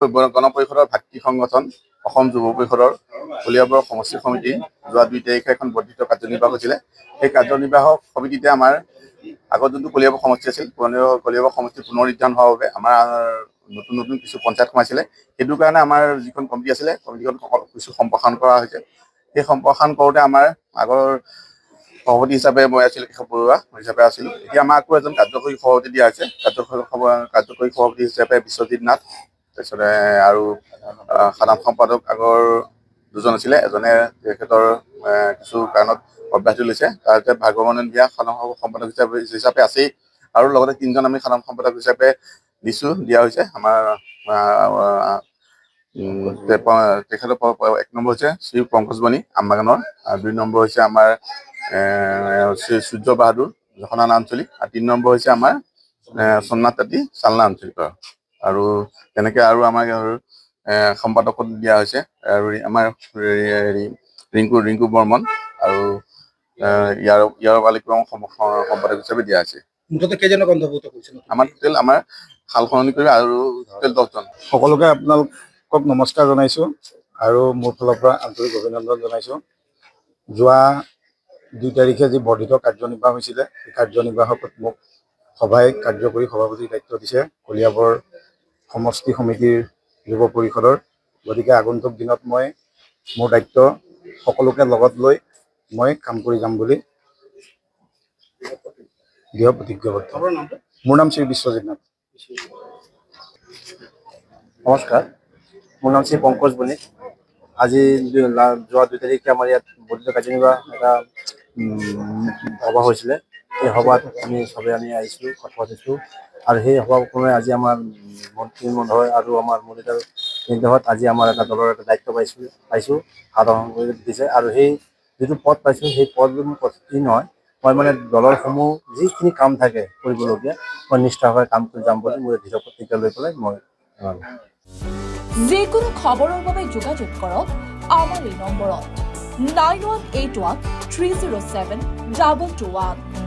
গণ পৰিষদৰ ভাতৃ সংগঠন অসম যুৱ পৰিষদৰ কলিয়াবৰ সমষ্টি সমিতি যোৱা 2 তাৰিখে এখন বৰ্ধিত কাৰ্যনিৰ্বাহক হৈছিলে। সেই কাৰ্যনিৰ্বাহক সমিতিতে আমাৰ আগত যোনটো কলিয়াবৰ সমষ্টি আছিল, কলিয়াবৰ সমষ্টি পুনৰুদ্ধান হোৱাৰ বাবে আমাৰ নতুন নতুন কিছু পঞ্চায়ত সোমাইছিলে। সেইটো কাৰণে আমাৰ যিখন কমিটি আছিলে, কমিটিখন কিছু সম্প্ৰসাৰণ কৰা হৈছে। সেই সম্প্ৰসাৰণ কৰোঁতে আমাৰ আগৰ সভাপতি হিচাপে মই আছিলোঁ, কেশৱ বৰুৱা হিচাপে আছিলোঁ। এতিয়া আমাৰ আকৌ এজন কাৰ্যকৰী সভাপতি দিয়া হৈছে। কাৰ্যকৰী সভাপতি হিচাপে বিশ্বজিৎ নাথ, তাৰপিছতে আৰু সাধাৰণ সম্পাদক আগৰ দুজন আছিলে, এজনে তেখেতৰ কিছু কাৰণত অব্যাহতি লৈছে। তাৰপিছত ভাগৱন দিয়া সাধাৰণ সম্পাদক হিচাপে আছেই, আৰু লগতে 3জন আমি সাধাৰণ সম্পাদক হিচাপে দিয়া হৈছে। আমাৰ তেখেতৰ 1 নম্বৰ হৈছে শ্ৰী পংকজমণি আমবাগানৰ, আৰু 2 নম্বৰ হৈছে আমাৰ শ্ৰী সূৰ্য বাহাদুৰ জখনান আঞ্চলিক, আৰু 3 নম্বৰ হৈছে আমাৰ সোমনাথ তাঁতী চালনা আঞ্চলিকৰ। আৰু তেনেকৈ আৰু আমাৰ সম্পাদকত দিয়া হৈছে আৰু আমাৰ ৰিংকু বৰ্মন আৰু ইয়াৰ বালিক্ৰম সম্পাদক হিচাপে দিয়া হৈছে। মুঠতে কেইজনক অন্তৰ্ভুক্ত কৰিছে? আমাৰ টোটেল আমাৰ সাল সলনি কৰি আৰু টোটেল 10জন। সকলোকে আপোনালোকক নমস্কাৰ জনাইছোঁ আৰু মোৰ ফালৰ পৰা আন্তৰিক অভিনন্দন জনাইছোঁ। যোৱা 2 তাৰিখে যি বৰ্ধিত কাৰ্যনিৰ্বাহ হৈছিলে, সেই কাৰ্যনিৰ্বাহকত মোক সভাই কাৰ্যকৰী সভাপতিৰ দায়িত্ব দিছে কলিয়াবৰ সমষ্টি সমিতিৰ যুৱ পৰিষদৰ। গতিকে আগন্তুক দিনত মই মোৰ দায়িত্ব সকলোকে লগত লৈ মই কাম কৰি যাম বুলি দৃঢ় প্ৰতিজ্ঞাবদ্ধ। মোৰ নাম শ্ৰী বিশ্বজিৎ নাথ। নমস্কাৰ, মোৰ নাম শ্ৰী পংকজ বণিক। আজি যোৱা 2 তাৰিখে আমাৰ ইয়াত বৰ্ধিত কাৰ্যনিৰ্বাহ এটা সভা হৈছিলে। সেই সভাত আমি চবে আহিছিলোঁ, কথা পাতিছোঁ, আৰু সেই সভাক্ৰমে আজি আমাৰ মন্ত্ৰী মহোদয় আৰু আমাৰ মনিটৰ নিৰ্দেশত আজি আমাৰ এটা দলৰ এটা দায়িত্ব পাইছোঁ সাধাৰণ দিছে। আৰু সেই যিটো পদ পাইছোঁ, সেই পদ মোৰ কি নহয়, মই মানে দলৰ সমূহ যিখিনি কাম থাকে কৰিবলগীয়া, মই নিষ্ঠাভাৱে কাম কৰি যাম বুলি মোৰ দৃঢ় প্ৰতিজ্ঞা লৈ পেলাই মই যিকোনো খবৰৰ বাবে যোগাযোগ কৰক আমাৰ এই নম্বৰত 9181 307 221।